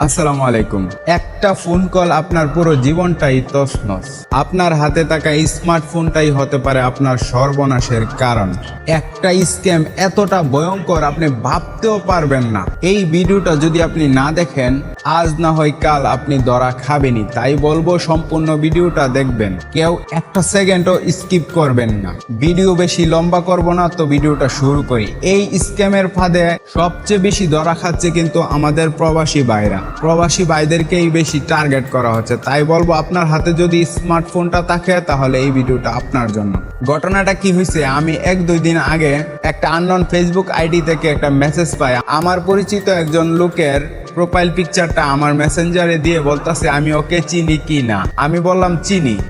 আসসালামু আলাইকুম। একটা ফোন কল আপনার পুরো জীবনটাই তছনছ। আপনার হাতে থাকা স্মার্টফোনটাই হতে পারে আপনার সর্বনাশের কারণ। একটা স্ক্যাম এতটা ভয়ঙ্কর আপনি ভাবতেও পারবেন না। এই ভিডিওটা যদি আপনি না দেখেন, আজ না হয় কাল আপনি ধরা খাবেনই। তাই বলবো সম্পূর্ণ ভিডিওটা দেখবেন, কেউ একটা সেকেন্ডও স্কিপ করবেন না। ভিডিও বেশি লম্বা করব না, তো ভিডিওটা শুরু করি। এই স্ক্যামের ফাঁদে সবচেয়ে বেশি ধরা খাচ্ছে কিন্তু আমাদের প্রবাসী ভাইরা। প্রবাসী ভাইদেরকেই বেশি টার্গেট করা হচ্ছে। তাই বলবো আপনার হাতে যদি স্মার্টফোনটা থাকে তাহলে এই ভিডিওটা আপনার জন্য। ঘটনাটা কি হয়েছে, আমি 1-2 দিন আগে একটা আননোন ফেসবুক আইডি থেকে একটা মেসেজ পাই। আমার পরিচিত একজন লোকের প্রোফাইল পিকচারটা আমার মেসেঞ্জারে দিয়ে বলতেছে আমি ওকে চিনি কি না। আমি বললাম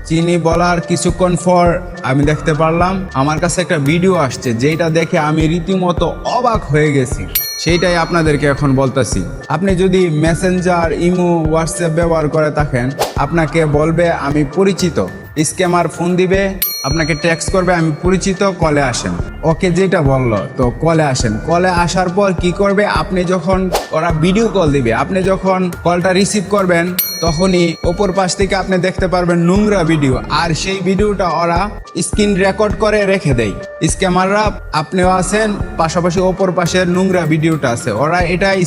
চিনি বলার কিছুক্ষণ পর আমি দেখতে পারলাম আমার কাছে একটা ভিডিও আসছে, যেটা দেখে আমি রীতিমতো অবাক হয়ে গেছি। সেইটাই আপনাদেরকে এখন বলতেছি। আপনি যদি মেসেঞ্জার, ইমো, হোয়াটসঅ্যাপ ব্যবহার করে থাকেন, আপনাকে বলবে আমি পরিচিত। স্ক্যামার ফোন দিবে, আপনাকে টেক্সট করবে আমি পরিচিত, কলে আসেন। ওকে যেটা বললো, তো কলে আসেন। কলে আসার পর কি করবে, আপনি যখন ওরা ভিডিও কল দিবে, আপনি যখন কলটা রিসিভ করবেন তখনই অপর পাশ থেকে আপনি দেখতে পারবেন নোংরা ভিডিও। আর সেই ভিডিওটা ওরা স্ক্রিন রেকর্ড করে রেখে দেয় স্ক্যামাররা। আপনিও আছেন, পাশাপাশি অপর পাশের নোংরা ভিডিওটা আছে। ওরা এটাই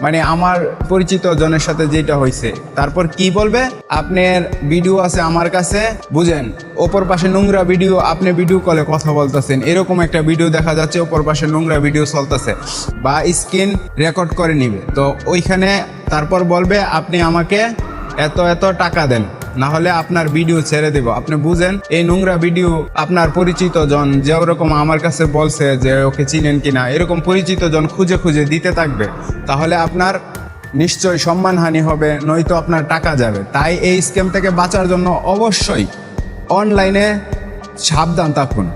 মানে আমার পরিচিত জনের সাথে যেটা হয়েছে। তারপর কি বলবে, আপনার ভিডিও আছে আমার কাছে, বুঝেন অপর পাশে নোংরা ভিডিও, আপনি ভিডিও কলে কথা বলতেছেন, এরকম একটা ভিডিও দেখা যাচ্ছে, অপর পাশে নোংরা ভিডিও চলতেছে বা স্ক্রিন রেকর্ড করে নিবে। তো ওইখানে তারপর বলবে আপনি আমাকে এত টাকা দেন, না হলে আপনার ভিডিও ছেড়ে দেব। আপনি বুঝেন এই নোংরা ভিডিও আপনার পরিচিত জন, যে ওরকম আমার কাছে বলছে যে ওকে চিনেন কিনা, এরকম পরিচিত জন খুঁজে দিতে থাকবে। তাহলে আপনার নিশ্চয়ই সম্মানহানি হবে, নয়তো আপনার টাকা যাবে। তাই এই স্ক্যাম থেকে বাঁচার জন্য অবশ্যই অনলাইনে সাবধান থাকুন।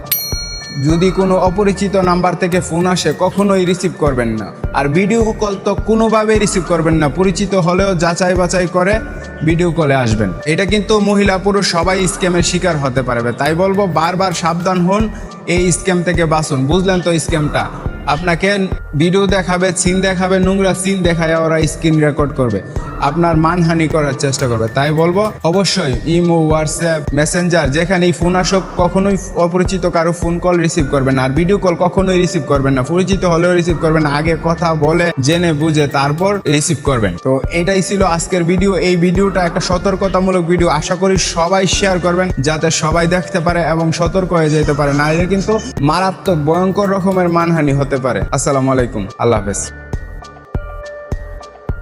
যদি কোনো অপরিচিত নাম্বার থেকে ফোন আসে কখনোই রিসিভ করবেন না। আর ভিডিও কল তো কোনোভাবেই রিসিভ করবেন না। পরিচিত হলেও যাচাই বাছাই করে ভিডিও কলে আসবেন। এটা কিন্তু মহিলা পুরুষ সবাই স্ক্যামের শিকার হতে পারবে। তাই বলবো বারবার সাবধান হন, এই স্ক্যাম থেকে বাঁচুন। বুঝলেন তো স্ক্যামটা? আপনাকে ভিডিও দেখাবে, সিন দেখাবে, নোংরা সিন দেখায় ওরা স্ক্রিন রেকর্ড করবে, আপনার মানহানি করার চেষ্টা করবে। তাই বলবো অবশ্যই ইমো, হোয়াটসঅ্যাপ, মেসেঞ্জার যেখানেই ফোন আসুক কখনোই অপরিচিত কারো ফোন কল রিসিভ করবেন না। আর ভিডিও কল কখনোই রিসিভ করবেন না। পরিচিত হলেও রিসিভ করবেন না, আগে কথা বলে জেনে বুঝে তারপর রিসিভ করবেন। তো এটাই ছিল আজকের ভিডিও। এই ভিডিওটা একটা সতর্কতামূলক ভিডিও, আশা করি সবাই শেয়ার করবেন যাতে সবাই দেখতে পারে এবং সতর্ক হয়ে যেতে পারে। না হলে কিন্তু মারাত্মক ভয়ঙ্কর রকমের মানহানি হতে পারে। আসসালামু আলাইকুম, আল্লাহ হাফেজ।